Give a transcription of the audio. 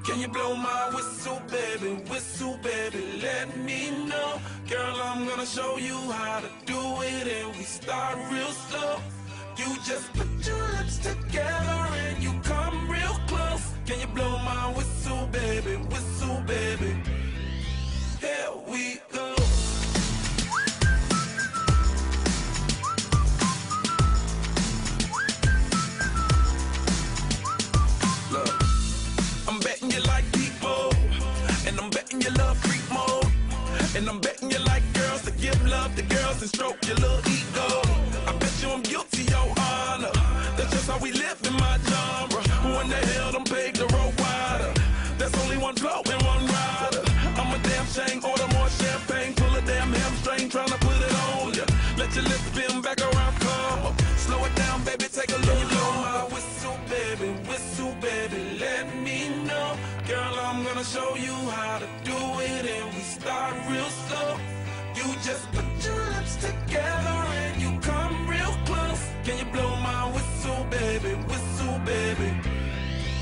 Can you blow my whistle, baby, let me know. Girl, I'm gonna show you how to do it, and we start real slow. You just put your lips together and you come real close. Can you blow my whistle, baby, here we go. Look, I'm betting you like people, and I'm betting you love freak mode, and I'm betting you like girls to give love to girls and stroke your little ego. I bet you I'm guilty, your honor. That's just how we live in my genre. Who in the hell done paved the road wider? There's only one flow and one rider. I'm a damn shame, order more champagne, pull a damn hamstring, tryna put it on ya. Let your lips spin back around, come up. Slow it down, baby, take a look. Blow my whistle, baby, let me know. Girl, I'm gonna show you how to do it, and we start real slow. You just put